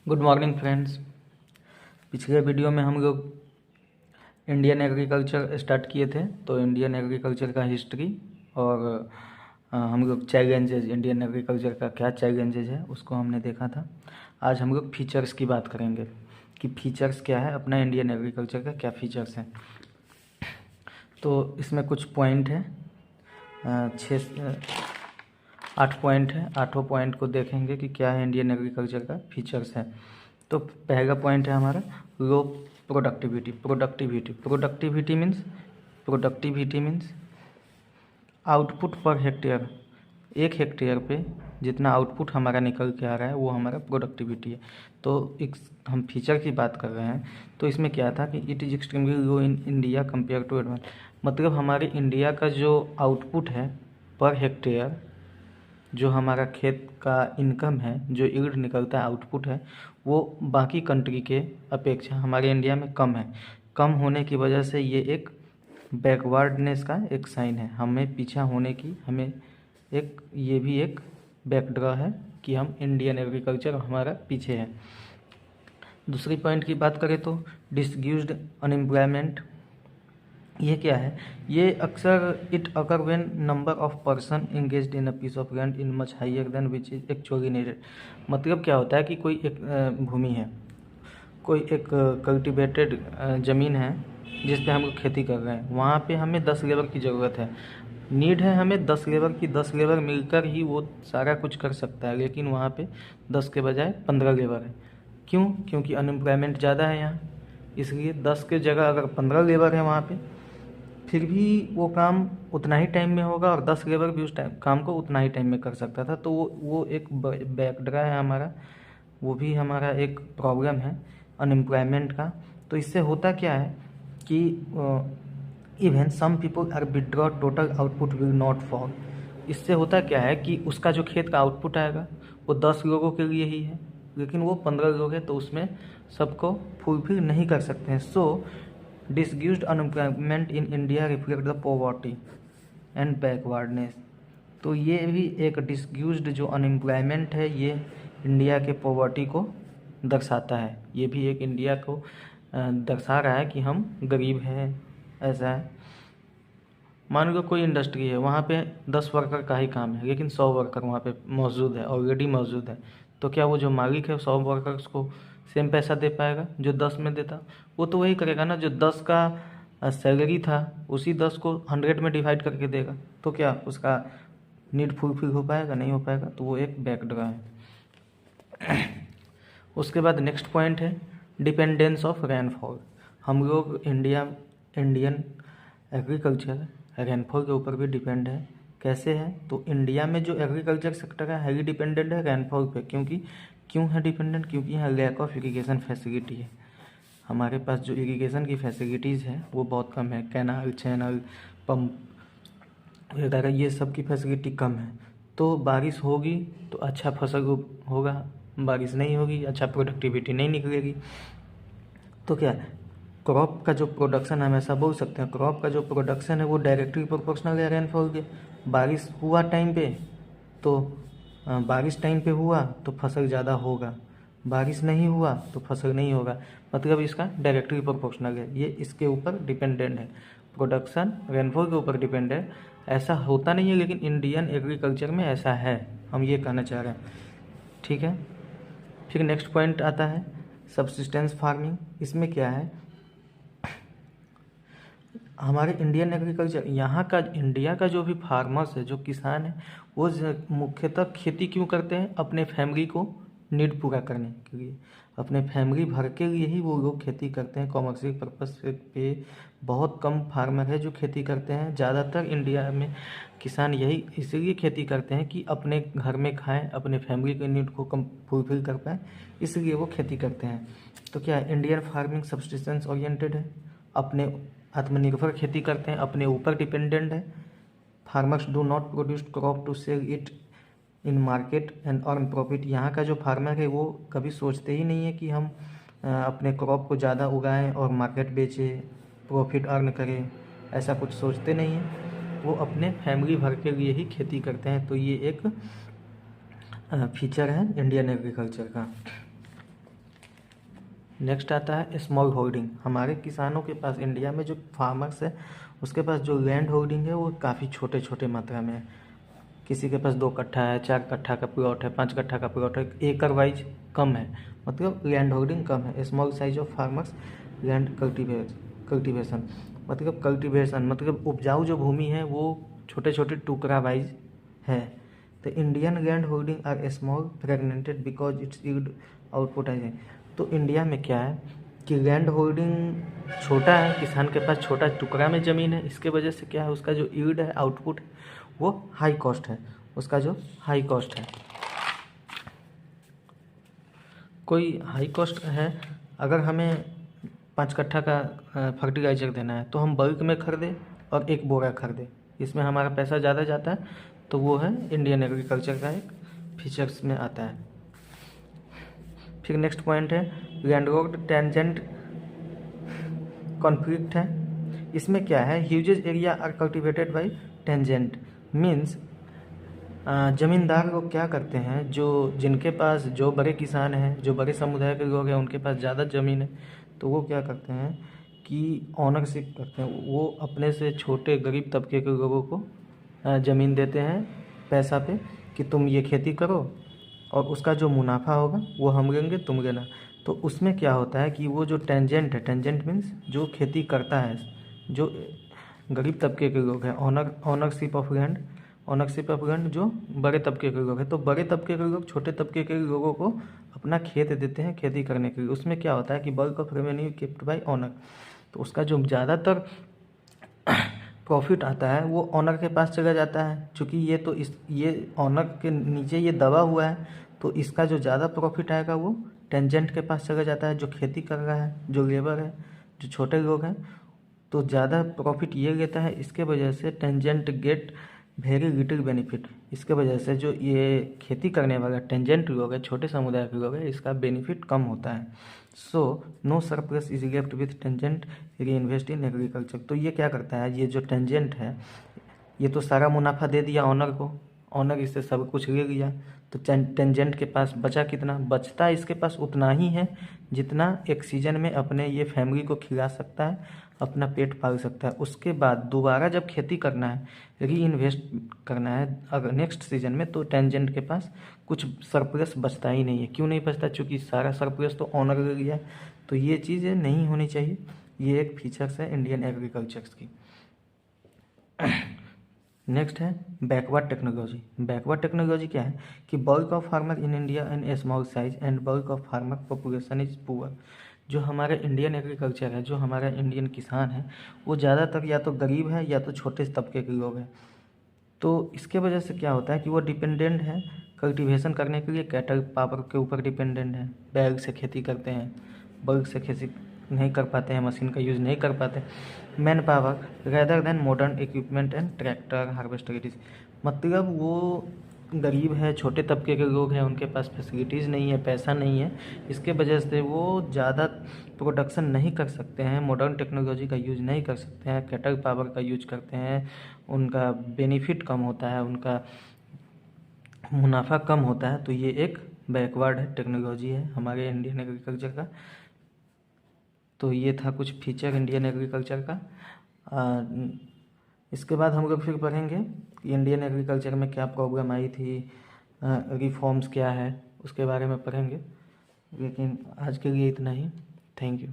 Good morning friends. पिछले video में हम लोग इंडियन एग्रीकल्चर स्टार्ट किए थे, तो इंडियन एग्रीकल्चर का हिस्ट्री और हम लोग चैलेंजेज, इंडियन एग्रीकल्चर का क्या चैलेंजेज है उसको हमने देखा था। आज हम लोग फीचर्स की बात करेंगे कि फीचर्स क्या है, अपना इंडियन एग्रीकल्चर का क्या फीचर्स हैं। तो इसमें कुछ पॉइंट है, 8 पॉइंट है। 8 पॉइंट को देखेंगे कि क्या है इंडियन एग्रीकल्चर का फीचर्स है। तो पहला पॉइंट है हमारा लो productivity. Productivity means output per hectare. एक हेक्टेयर पे जितना आउटपुट हमारा निकल के आ रहा है वो हमारा प्रोडक्टिविटी है। तो एक हम फीचर की बात कर रहे हैं, तो इसमें क्या था कि it is extremely low in India compare to advance. मतलब हमारे इंडिया का जो आउटपुट है पर हेक्टेयर, जो हमारा खेत का इनकम है, जो यील्ड निकलता है, आउटपुट है, वो बाकी कंट्री के अपेक्षा हमारे इंडिया में कम है। कम होने की वजह से ये एक बैकवर्डनेस का एक साइन है, हमें पीछा होने की, हमें एक ये भी एक बैकड्रॉ है कि हम इंडियन एग्रीकल्चर हमारा पीछे है। दूसरी पॉइंट की बात करें तो डिसग्यूज्ड अनएम्प्लॉयमेंट। ये क्या है? ये अक्सर it occur when number of person engaged in a piece of land in much higher than which is actually needed. मतलब क्या होता है कि कोई एक भूमि है, कोई एक कल्टिवेटेड ज़मीन है जिस पे हम लोग खेती कर रहे हैं, वहाँ पे हमें 10 लेबर की ज़रूरत है, नीड है हमें 10 लेबर की। 10 लेबर मिलकर ही वो सारा कुछ कर सकता है, लेकिन वहाँ पे 10 के बजाय 15 लेबर है। क्यों? क्योंकि अनएम्प्लॉयमेंट ज़्यादा है यहाँ, इसलिए 10 के जगह अगर 15 लेबर है वहाँ पे, फिर भी वो काम उतना ही टाइम में होगा और 10 लेबर भी उस टाइम काम को उतना ही टाइम में कर सकता था। तो वो एक बैकड्रा है हमारा, वो भी हमारा एक प्रॉब्लम है अनएम्प्लॉयमेंट का। तो इससे होता क्या है कि even some people are withdraw total output will not fall. इससे होता क्या है कि उसका जो खेत का आउटपुट आएगा वो 10 लोगों के लिए ही है, लेकिन वो 15 लोग हैं, तो उसमें सबको फुलफिल नहीं कर सकते हैं। So disguised unemployment in India reflect the poverty and backwardness. तो ये भी एक डिसग्यूज्ड जो अनएम्प्लॉयमेंट है, ये इंडिया के पॉवर्टी को दर्शाता है। ये भी एक इंडिया को दर्शा रहा है कि हम गरीब हैं, ऐसा है। मान लो कोई इंडस्ट्री है, वहाँ पे 10 वर्कर का ही काम है, लेकिन 100 वर्कर वहाँ पे मौजूद है, ऑलरेडी मौजूद है। तो क्या वो जो मालिक है 100 वर्कर्स को सेम पैसा दे पाएगा जो 10 में देता? वो तो वही करेगा ना, जो 10 का सैलरी था उसी 10 को 100 में डिवाइड करके देगा। तो क्या उसका नीड फुलफिल हो पाएगा? नहीं हो पाएगा। तो वो एक बैकड्रॉ है। उसके बाद नेक्स्ट पॉइंट है डिपेंडेंस ऑफ रेनफॉल। हम लोग इंडियन एग्रीकल्चर रेनफॉल के ऊपर भी डिपेंड है। कैसे है? तो इंडिया में जो एग्रीकल्चर सेक्टर है हाईली डिपेंडेंट है रेनफॉल पे। क्यों है डिपेंडेंट? क्योंकि यहाँ लैक ऑफ इरिगेशन फैसिलिटी है। हमारे पास जो इरिगेशन की फैसिलिटीज़ है वो बहुत कम है, कैनाल, चैनल, पंप वगैरह, ये सब की फैसिलिटी कम है। तो बारिश होगी तो अच्छा फसल होगा, बारिश नहीं होगी अच्छा प्रोडक्टिविटी नहीं निकलेगी। तो क्या क्रॉप का जो प्रोडक्शन, हम ऐसा बोल सकते हैं, क्रॉप का जो प्रोडक्शन है वो डायरेक्टली प्रोपोर्शनल है रेनफॉल के। बारिश हुआ टाइम पे तो बारिश टाइम पे हुआ तो फसल ज़्यादा होगा, बारिश नहीं हुआ तो फसल नहीं होगा। मतलब इसका डायरेक्टली प्रोपोर्शनल है, ये इसके ऊपर डिपेंडेंट है, प्रोडक्शन रेनफॉल के ऊपर डिपेंड है। ऐसा होता नहीं है, लेकिन इंडियन एग्रीकल्चर में ऐसा है, हम ये कहना चाह रहे हैं। ठीक है। फिर नेक्स्ट पॉइंट आता है सब्सिस्टेंस फार्मिंग। इसमें क्या है, हमारे इंडियन एग्रीकल्चर, यहाँ का इंडिया का जो भी फार्मर्स है, जो किसान है, वो मुख्यतः खेती क्यों करते हैं? अपने फैमिली को नीड पूरा करने के लिए, अपने फैमिली भर के लिए ही वो लोग खेती करते हैं। कॉमर्शियल पर्पस पे बहुत कम फार्मर है जो खेती करते हैं। ज़्यादातर इंडिया में किसान यही इसीलिए खेती करते हैं कि अपने घर में खाएं, अपने फैमिली के नीड को कम फुलफिल कर पाएँ, इसलिए वो खेती करते हैं। तो क्या इंडियन फार्मिंग सब्सिस्टेंस ओरिएंटेड है, अपने आत्मनिर्भर खेती करते हैं, अपने ऊपर डिपेंडेंट है। Farmers do not produce crop to sell it in market and earn profit. यहाँ का जो फार्मर है वो कभी सोचते ही नहीं है कि हम अपने क्रॉप को ज़्यादा उगाएं और मार्केट बेचें, प्रॉफिट अर्न करें, ऐसा कुछ सोचते नहीं है। वो अपने फैमिली भर के लिए ही खेती करते हैं। तो ये एक फीचर है इंडियन एग्रीकल्चर का। नेक्स्ट आता है स्मॉल होल्डिंग। हमारे किसानों के पास, इंडिया में जो फार्मर्स है उसके पास जो लैंड होल्डिंग है वो काफ़ी छोटे छोटे मात्रा में है। किसी के पास 2 कट्ठा है, 4 कट्ठा का प्लॉट है, 5 कट्ठा का प्लॉट है, एकड़ वाइज कम है, मतलब लैंड होल्डिंग कम है। Small size of farmers land cultivation मतलब कल्टीवेशन मतलब उपजाऊ जो भूमि है वो छोटे छोटे टुकड़ा वाइज है। तो Indian land holding are small fragmented because it's yield output है। तो इंडिया में क्या है कि लैंड होल्डिंग छोटा है, किसान के पास छोटा टुकड़ा में ज़मीन है, इसके वजह से क्या है उसका जो यील्ड है, आउटपुट है, वो हाई कॉस्ट है, उसका जो हाई कॉस्ट है। कोई हाई कॉस्ट है, अगर हमें 5 कट्ठा का फर्टिलाइज़र देना है तो हम बल्क में खरीदें और 1 बोरा खरीदें, इसमें हमारा पैसा ज़्यादा जाता है। तो वो है इंडियन एग्रीकल्चर का एक फीचर्स में आता है। फिर नेक्स्ट पॉइंट है लैंडलॉक्ड टेंजेंट कॉन्फ्लिक्ट है। इसमें क्या है, huge area are cultivated by tangent means ज़मींदार लोग क्या करते हैं, जो जिनके पास जो बड़े किसान हैं, जो बड़े समुदाय के लोग हैं, उनके पास ज़्यादा ज़मीन है, तो वो क्या करते हैं कि ऑनरशिप करते हैं, वो अपने से छोटे गरीब तबके के लोगों को ज़मीन देते हैं पैसा पे कि तुम ये खेती करो और उसका जो मुनाफा होगा वो हम लेंगे, तुम लेना। तो उसमें क्या होता है कि वो जो टेंजेंट है, टेंजेंट मीन्स जो खेती करता है, जो गरीब तबके के लोग हैं, ऑनरशिप ऑफ लैंड जो बड़े तबके के लोग हैं, तो बड़े तबके के लोग छोटे तबके के लोगों को अपना खेत देते हैं खेती करने के लिए। उसमें क्या होता है कि bulk of revenue kept bye honour, तो उसका जो ज़्यादातर प्रॉफिट आता है वो ऑनर के पास चला जाता है। चूँकि ये ऑनर के नीचे ये दबा हुआ है, तो इसका जो ज़्यादा प्रॉफिट आएगा वो टेंजेंट के पास चला जाता है, जो खेती कर रहा है, जो लेबर है, जो छोटे लोग हैं, तो ज़्यादा प्रॉफिट ये लेता है। इसके वजह से tangent get very little benefit. इसके वजह से जो ये खेती करने वाला टेंजेंट लोग है, छोटे समुदाय के लोग हैं, इसका बेनिफिट कम होता है। So no surplus is left with tangent reinvest in agriculture. तो ये क्या करता है, ये जो टेंजेंट है ये तो सारा मुनाफा दे दिया ऑनर को, ऑनर इससे सब कुछ ले लिया, तो टेंजेंट के पास बचा कितना, बचता इसके पास उतना ही है जितना एक सीजन में अपने ये फैमिली को खिला सकता है, अपना पेट पाल सकता है। उसके बाद दोबारा जब खेती करना है, री इन्वेस्ट करना है अगर नेक्स्ट सीजन में, तो टेंजेंट के पास कुछ सरप्लस बचता ही नहीं है। क्यों नहीं बचता, चूँकि सारा सरप्लस तो ऑनर ले लिया है। तो ये चीज़ें नहीं होनी चाहिए, ये एक फीचर्स है इंडियन एग्रीकल्चर्स की। नेक्स्ट है बैकवर्ड टेक्नोलॉजी। बैकवर्ड टेक्नोलॉजी क्या है कि bulk of farmer in India and A small size and bulk of farmer population is poor. जो हमारा इंडियन एग्रीकल्चर है, जो हमारा इंडियन किसान है, वो ज़्यादातर या तो गरीब है या तो छोटे तबके के लोग हैं। तो इसके वजह से क्या होता है कि वो डिपेंडेंट है कल्टीवेशन करने के लिए, कैटल पावर के ऊपर डिपेंडेंट है, बैल से खेती करते हैं, बल्क से खेती नहीं कर पाते हैं, मशीन का यूज़ नहीं कर पाते, man power rather than modern equipment and tractor harvester it is. मतलब वो गरीब है, छोटे तबके के लोग हैं, उनके पास फैसिलिटीज़ नहीं है, पैसा नहीं है, इसके वजह से वो ज़्यादा प्रोडक्शन नहीं कर सकते हैं, मॉडर्न टेक्नोलॉजी का यूज़ नहीं कर सकते हैं, कैटल पावर का यूज करते हैं, उनका बेनिफिट कम होता है, उनका मुनाफा कम होता है। तो ये एक बैकवर्ड टेक्नोलॉजी है हमारे इंडियन एग्रीकल्चर का। तो ये था कुछ फीचर इंडियन एग्रीकल्चर का। इसके बाद हम लोग फिर पढ़ेंगे कि इंडियन एग्रीकल्चर में क्या प्रॉब्लम आई थी, रिफॉर्म्स क्या है, उसके बारे में पढ़ेंगे। लेकिन आज के लिए इतना ही। Thank you.